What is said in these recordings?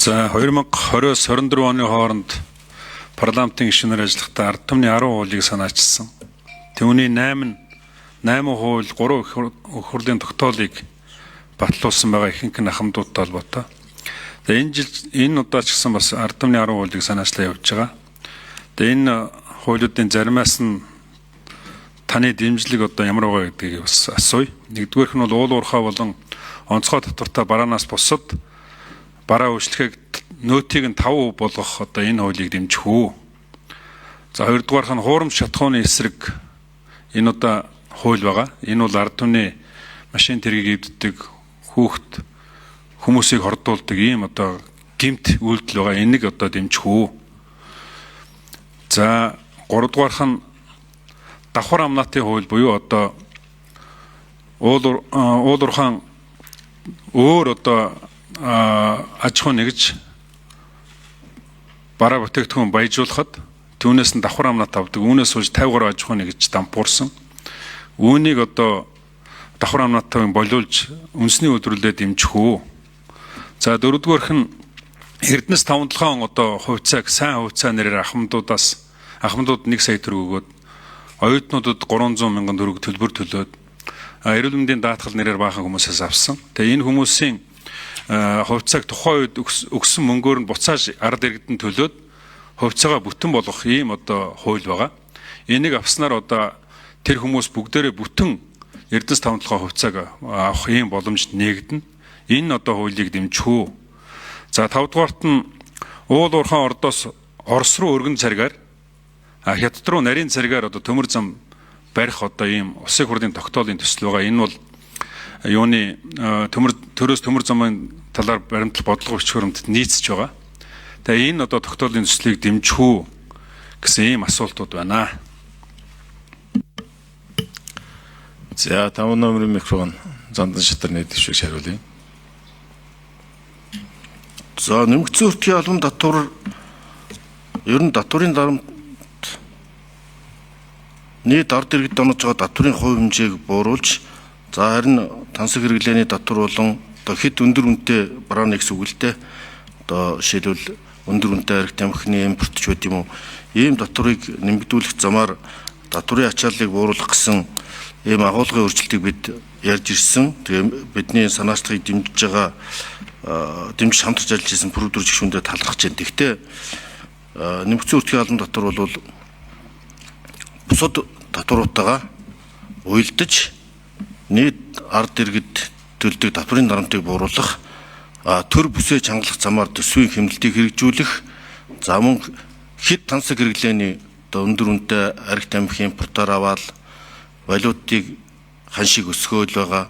За 2020-24 оны хооронд парламентын гишүүнээр ажиллахдаа ард түмний 10 хуулийг санаачилсан. Түүний 8 хууль 3 их хурлын тогтоолыг батлуулсан байгаа ихэнх нь ахмадуудтай холбоотой. Энэ удаа ч гэсэн бас ард түмний 10 хуулийг санаачлаа явж байгаа. Энэ хуулиудын заримаас нь таны дэмжлэг одоо ямар байгаа гэдгийг бас асууя. Нэгдүгээрх нь бол уул уурхай болон онцгой татвартай бараанаас бусад бараа үйлчлэгийг нөөтийг нь 5% болгох одоо энэ хуулийг дэмжих үү. За хоёрдугаарх нь хуурамч шатхууны эсрэг энэ удаа хууль байгаа. Энэ бол ард түмний машин тэргийг эвддэг хүмүүсийг хордуулдаг ийм одоо гэмт үйлдэл байгаа. Энийг одоо дэмжих үү. За гуравдугаарх нь давхар амнаатын хууль буюу одоо уул уурхайн өөр одоо аж ахуй нэгж бараа бүтээгдэхүүн баяжуулахад түүнээс нь давхар амнат авдаг. Үүнээс сууж 50 аж ахуй нэгж дампуурсан. Үүнийг одоо давхар амнаттай болиулж үндэсний үйлдвэрлэлд дэмжих үү. За дөрөвдүгээрх нь Эрдэнэс 5-7 одоо хувьцааг сайн хувьцаа нэрээр ахмадууд 1 сая төгрөг өгөөд оюутнуудад 300 мянган төгрөг төлбөр төлөөд эрүүл мэндийн даатгал нэрээр баахан хүмүүсээс авсан. Тэгээ энэ хүмүүсийн хувьцааг тухайн үед өгсөн мөнгөөр нь буцааж ард иргэдэд төлөөд хувьцаагаа бүтэн болгох ийм одоо хууль байгаа. Энийг авснаар одоо тэр хүмүүс бүгдээрээ бүтэн Эрдэнэс 5-7 хувьцааг авах ийм боломж нээгдэнэ. Энэ одоо хуулийг дэмжих үү. За 5-дугаарт нь уул уурхайн ордоос Орос руу өргөн царгаар хятад руу нарийн царгаар одоо төмөр зам барих одоо ийм улсын хурлын тогтоолын төсөл байгаа. Энэ бол юуны төмөр замын талаар баримтал бодлого бичвэрэнд нийцэж байгаа. Тэгээ энэ одоо тогтоолын төслийг дэмжих үү гэсэн ийм асуултууд байна. За 5 номерын микрофон Зандан Шатар нэвтрүүлэгч хариулъя. За нэмэгдсэн өртгийн албан татвар ер нь татварын дарамт нийт ард иргэд онож байгаа татварын хувь хэмжээг бууруулж за харин тансаг хэрэглээний татвар болон одоо хэд өндөр үнэтэй барааны гэсэн үг л дээ. Одоо жишээлбэл өндөр үнэтэй арх тамхины импорт ч байт юм уу. Ийм татварыг нэмэгдүүлэх замаар татварын ачааллыг бууруулах гэсэн ийм агуулгын өөрчлөлтийг бид ярьж ирсэн. Тэгээ бидний санаачлагыг дэмжиж хамтарч ажиллаж ирсэн продюсер гишүүндээ талархаж байна. Гэхдээ нэмэгдсэн өртгийн албан татвар бол бусад татваруудтайгаа уялдаж нийт ард иргэд төлдөг татварын дарамтыг бууруулах, төр бүсээ чангалах замаар төсвийн хэмнэлтийг хэрэгжүүлэх, за мөн хэд тансаг хэрэглээний өндөр үнэтэй арх тамхи импортоор аваад валютыг ханшиг өсгөөл байгаа.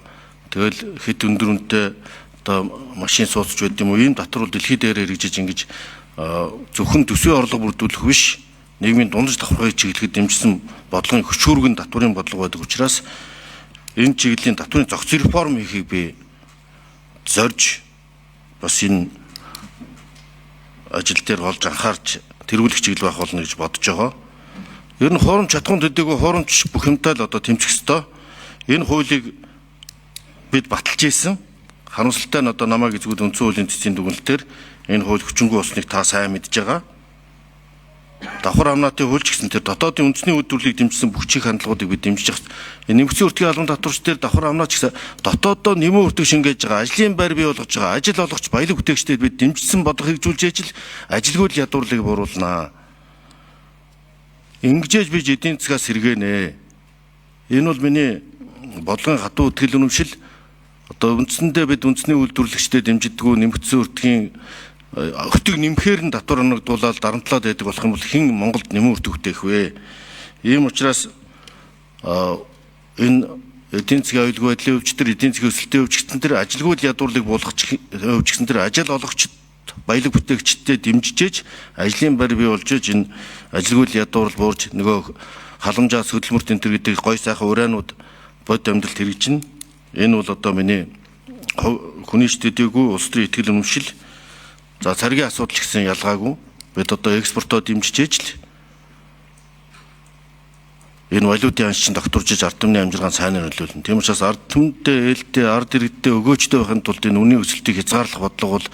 Тэгэл хэд өндөр үнэтэй одоо машин сууцч байд юм уу. Ийм татвар дэлхийд дээр хэрэгжиж ингэж зөвхөн төсвийн орлого бүрдүүлэх биш, нийгмийн дундаж давхаргыг чиглэхэд дэмжсэн бодлогын хөшүүргэн татварын бодлого байдаг учраас энэ чиглэлийн татварын зохицын реформ хийхийг би зорж бас энэ ажил дээр олж анхаарч тэргүүлэх чиглэл байх болно гэж бодож байгаа. Ер нь хуурамч шатхуун төдийгүй хуурамч бүх юмтай л одоо тэмцэх ёстой. Энэ хуулийг бид баталж ийсэн. Харамсалтай нь одоо намайг эзгүүд үндсэн хуулийн цэцгийн дүгнэлтээр энэ хууль хүчингүй болсныг та сайн мэдж байгаа. Давхар амнаатын хууль ч гэсэн тэр дотоодын үндэсний үйлдвэрлэлийг дэмжсэн бүх чих хандлагуудыг бид дэмжиж байгаа. Нэмэгдсэн өртгийн албан татварч дээр давхар амнаач гэсэн дотоодоо нэмэн өртөг шингээж байгаа, ажлын байр бий болгож байгаа, ажил олгогч баялаг бүтээгчдэд бид дэмжсэн бодлого хэрэгжүүлж ижил ажилгүйд ядуурлыг бууруулнаа. Ингэжээж би эдийн засгаас сэргээнэ. Энэ бол миний бодлогын хатуу үтгэл үнэмшил. Одоо үндсэндээ бид үндэсний үйлдвэрлэгчдэд дэмждэггүй нэмэгдсэн өртгийн өртөг нэмэхээр нь татвар оногдуулаад дарамтлаад байдаг болох юм бол хэн Монголд нэмэн өртөг хөтээх вэ? Ийм учраас энэ эдийн засгийн аюулгүй байдлын өвчтөр, эдийн засгийн өсөлтийн өвчтөн төр ажилгүйд ядуурлыг буулгах өвчтөн төр ажил олгогчд баялаг бүтээгчдэд дэмжиж ажлын байр бий болж энэ ажилгүйд ядуурл буурж нөгөө халамжаас хөдөлмөрт энэ төр гэдэг гой сайхан ураанууд бод амьдралд хэрэгжинэ. Энэ бол одоо миний хүний дэдэггүй улс төрийн итгэл үнэмшил. За царгийн асуудал гэсэн ялгаагүй бид одоо экспортоо дэмжиж ижил энэ валютын анч чинь докторжиж ард түмний амжиргаан сайн нөлөөлнө. Тийм учраас ард түмэндээ ээлтэй ард иргэдтэй өгөөжтэй байхын тулд энэ үнийн өсөлтийг хязгаарлах бодлого бол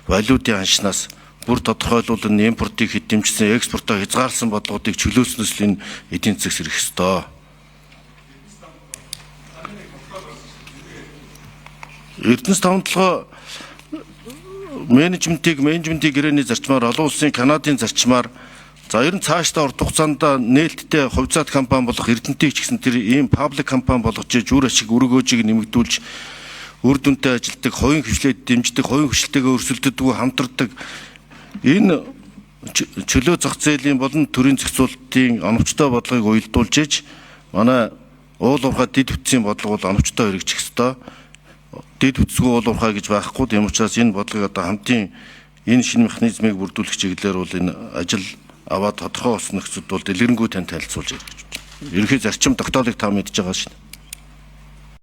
валютын анчнаас бүр тодорхойлуулан импортыг хэдэмжсэн, экспортоо хязгаарласан бодлогуудыг чөлөөснөөс л энэ эдийн засаг сэрэх ёстой. Эрдэнэс тавталгай менежментийн гэрээний зарчмаар, олон улсын Канадын зарчмаар за ер нь цаашдаа урт хугацаанд нээлттэй хувьцаат компани болох Эрдэнэтийг ч гэсэн тэр ийм паблик компани болгож үр ашиг өргөөжийг нэмэгдүүлж үр дүнтэй ажилтдаг, хувийн хвшлээд дэмждэг, хувийн хвшлтэйгээ өрсөлддөг, хамтардаг энэ чөлөө зах зээлийн болон төрийн зохицуулалтын оновчтой бодлогыг уялдуулж иж манай уул уурхай дэд бүтцийн бодлого бол оновчтой хэрэгжих ёстой. Дэд бүтцгүй уул уурхай гэж байхгүй. Тийм учраас энэ бодлогыг одоо хамтын энэ шинэ механизмыг бүрдүүлэх чиглэлээр бол энэ ажил аваад тодорхой болсон нөхцөлд бол дэлгэрэнгүй тань танилцуулж ярих гэж байна. Ерөнхий зарчим тогтоолыг та мэдж байгаа шин.